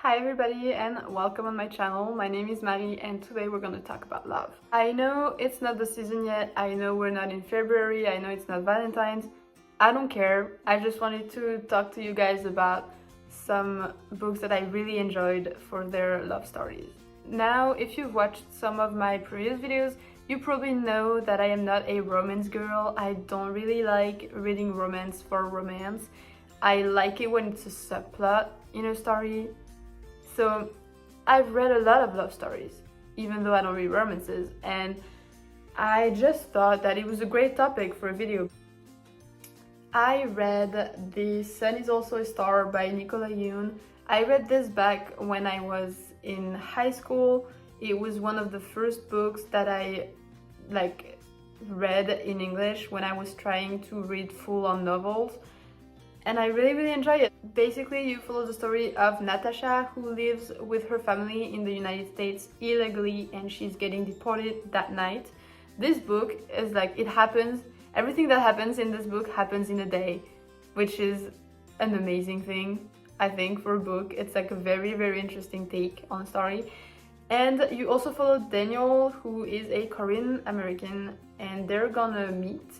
Hi everybody and welcome on my channel. My name is Marie and today we're going to talk about love. I know it's not the season yet, I know we're not in February, I know it's not Valentine's. I don't care, I just wanted to talk to you guys about some books that I really enjoyed for their love stories. Now, if you've watched some of my previous videos, you probably know that I am not a romance girl. I don't really like reading romance for romance. I like it when it's a subplot in a story. So I've read a lot of love stories, even though I don't read romances, and I just thought that it was a great topic for a video. I read The Sun is Also a Star by Nicola Yoon. I read this back when I was in high school. It was one of the first books that I read in English when I was trying to read full-on novels. And I really enjoy it. Basically, you follow the story of Natasha, who lives with her family in the United States illegally, and she's getting deported that night. This book is everything that happens in this book happens in a day, which is an amazing thing, I think, for a book. It's like a very interesting take on a story. And you also follow Daniel, who is a Korean American, and they're gonna meet.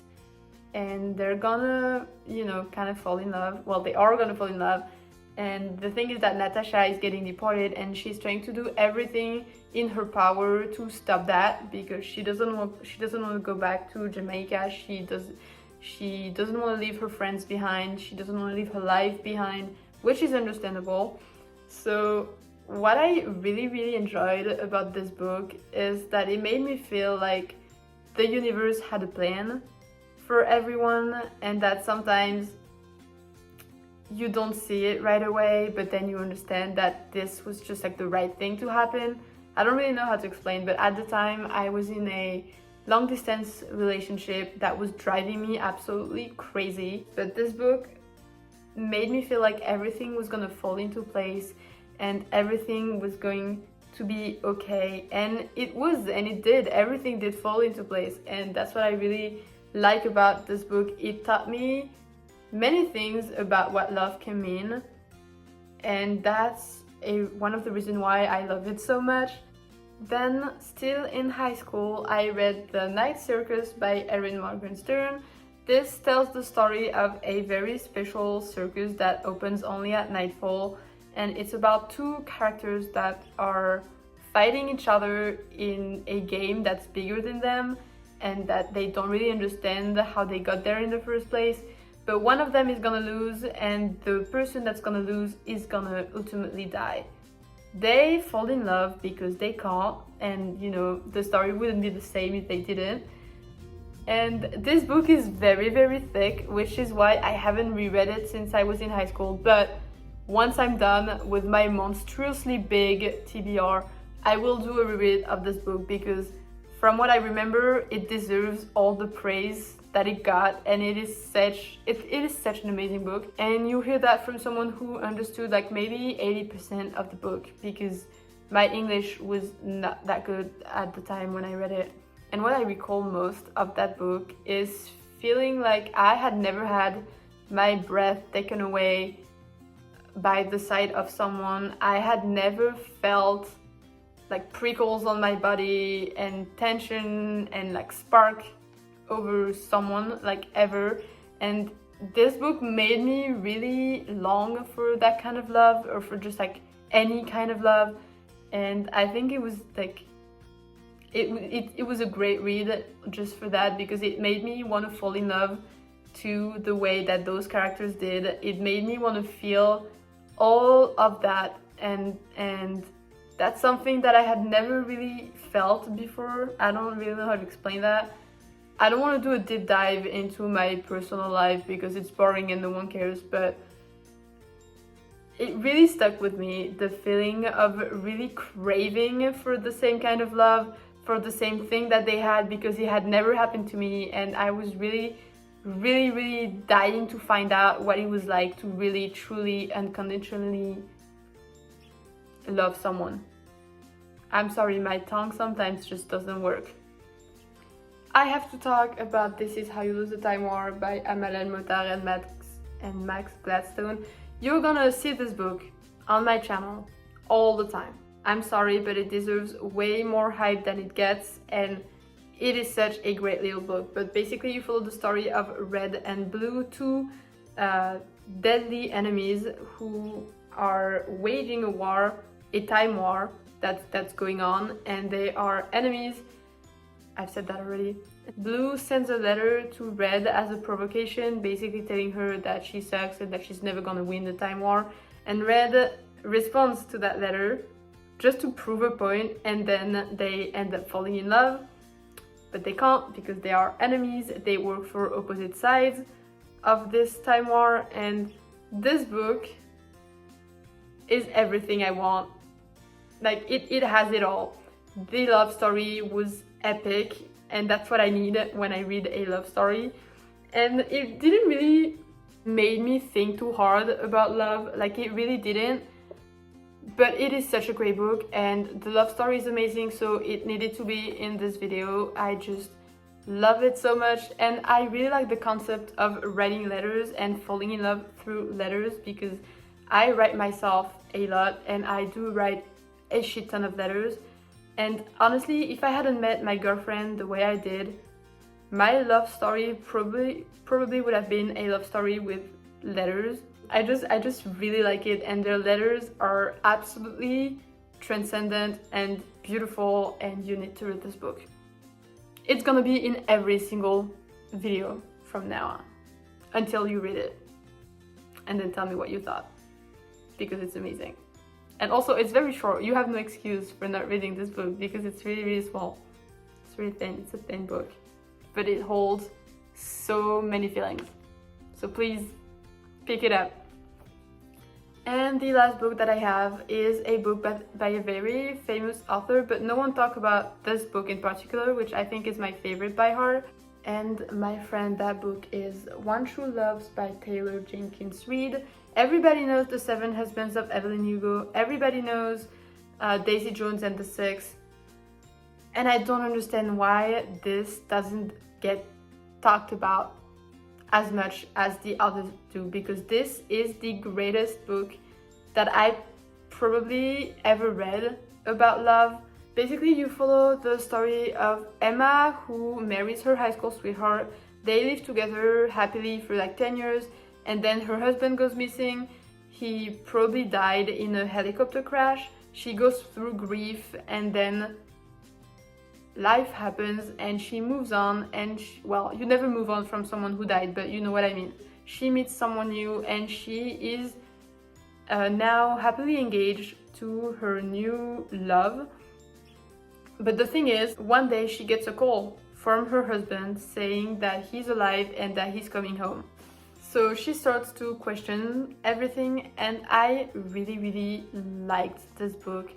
And they're gonna, kind of fall in love. Well, they are gonna fall in love. And the thing is that Natasha is getting deported and she's trying to do everything in her power to stop that because she doesn't want to go back to Jamaica. She doesn't want to leave her friends behind. She doesn't want to leave her life behind, which is understandable. So what I really enjoyed about this book is that it made me feel like the universe had a plan for everyone, and that sometimes you don't see it right away, but then you understand that this was just like the right thing to happen. I don't really know how to explain, but at the time I was in a long distance relationship that was driving me absolutely crazy. But this book made me feel like everything was gonna fall into place and everything was going to be okay. And it was, and it did. Everything did fall into place, and that's what I really like about this book. It taught me many things about what love can mean, and that's one of the reasons why I love it so much. Then, still in high school, I read The Night Circus by Erin Morgenstern. This tells the story of a very special circus that opens only at nightfall, and it's about two characters that are fighting each other in a game that's bigger than them, and that they don't really understand how they got there in the first place. But one of them is gonna lose, and the person that's gonna lose is gonna ultimately die. They fall in love because they can't, and the story wouldn't be the same if they didn't. And this book is very thick, which is why I haven't reread it since I was in high school. But once I'm done with my monstrously big TBR, I will do a reread of this book because from what I remember, it deserves all the praise that it got, and it is such an amazing book. And you hear that from someone who understood like maybe 80% of the book, because my English was not that good at the time when I read it. And what I recall most of that book is feeling like I had never had my breath taken away by the side of someone. I had never felt like prickles on my body and tension and like spark over someone like ever. And this book made me really long for that kind of love, or for just like any kind of love. And I think it was like it was a great read just for that, because it made me want to fall in love to the way that those characters did. It made me want to feel all of that, and that's something that I had never really felt before. I don't really know how to explain that. I don't want to do a deep dive into my personal life because it's boring and no one cares, but it really stuck with me, the feeling of really craving for the same kind of love, for the same thing that they had, because it had never happened to me, and I was really dying to find out what it was like to really, truly, unconditionally love someone. I'm sorry, my tongue sometimes just doesn't work. I have to talk about This Is How You Lose the Time War by Amal and Mohtar and Max Gladstone. You're gonna see this book on my channel all the time. I'm sorry, but it deserves way more hype than it gets, and it is such a great little book. But basically you follow the story of Red and Blue, two deadly enemies who are waging a war, a time war that's going on, and they are enemies. I've said that already. Blue sends a letter to Red as a provocation, basically telling her that she sucks and that she's never gonna win the time war. And Red responds to that letter just to prove a point, and then they end up falling in love. But they can't because they are enemies, they work for opposite sides of this time war, and this book is everything I want. Like, it has it all. The love story was epic, and that's what I need when I read a love story. And it didn't really make me think too hard about love, like it really didn't. But it is such a great book, and the love story is amazing, so it needed to be in this video. I just love it so much, and I really like the concept of writing letters and falling in love through letters, because I write myself a lot, and I do write a shit ton of letters. And honestly, if I hadn't met my girlfriend the way I did, my love story probably would have been a love story with letters. I just really like it, and their letters are absolutely transcendent and beautiful, and you need to read this book. It's gonna be in every single video from now on until you read it, and then tell me what you thought, because it's amazing. And also, it's very short. You have no excuse for not reading this book because it's really, really small. It's really thin. It's a thin book, but it holds so many feelings. So please pick it up. And the last book that I have is a book by a very famous author, but no one talked about this book in particular, which I think is my favorite by her. And my friend, that book is One True Loves by Taylor Jenkins Reid. Everybody knows The Seven Husbands of Evelyn Hugo. Everybody knows Daisy Jones and the Six. And I don't understand why this doesn't get talked about as much as the others do, because this is the greatest book that I probably ever read about love. Basically, you follow the story of Emma, who marries her high school sweetheart. They live together happily for like 10 years, and then her husband goes missing. He probably died in a helicopter crash. She goes through grief, and then life happens and she moves on, and well, you never move on from someone who died, but you know what I mean. She meets someone new, and she is now happily engaged to her new love. But the thing is, one day she gets a call from her husband saying that he's alive and that he's coming home. So she starts to question everything, and I really, really liked this book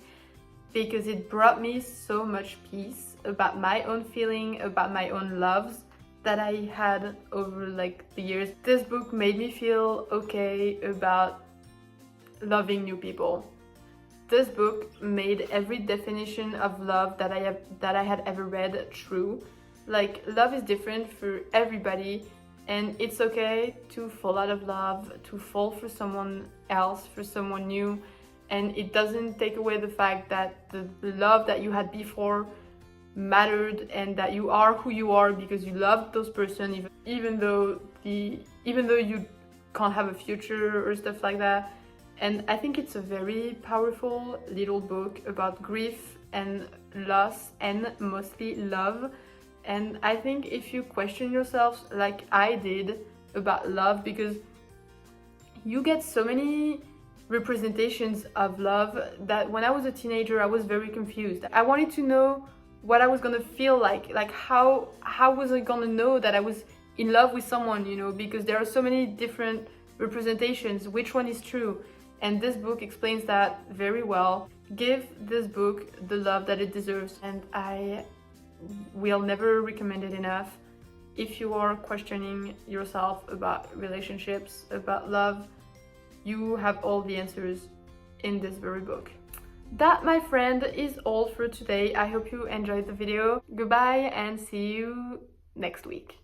because it brought me so much peace about my own feeling, about my own loves that I had over like the years. This book made me feel okay about loving new people. This book made every definition of love that I had ever read true. Like, love is different for everybody, and it's okay to fall out of love, to fall for someone else, for someone new, and it doesn't take away the fact that the love that you had before mattered, and that you are who you are because you loved those person, even though you can't have a future or stuff like that. And I think it's a very powerful little book about grief and loss, and mostly love. And I think if you question yourselves like I did about love, because you get so many representations of love, that when I was a teenager I was very confused. I wanted to know what I was gonna feel like how was I gonna know that I was in love with someone, you know, because there are so many different representations. Which one is true? And this book explains that very well. Give this book the love that it deserves, and I will never recommend it enough. If you are questioning yourself about relationships, about love, you have all the answers in this very book. That, my friend, is all for today. I hope you enjoyed the video. Goodbye and see you next week.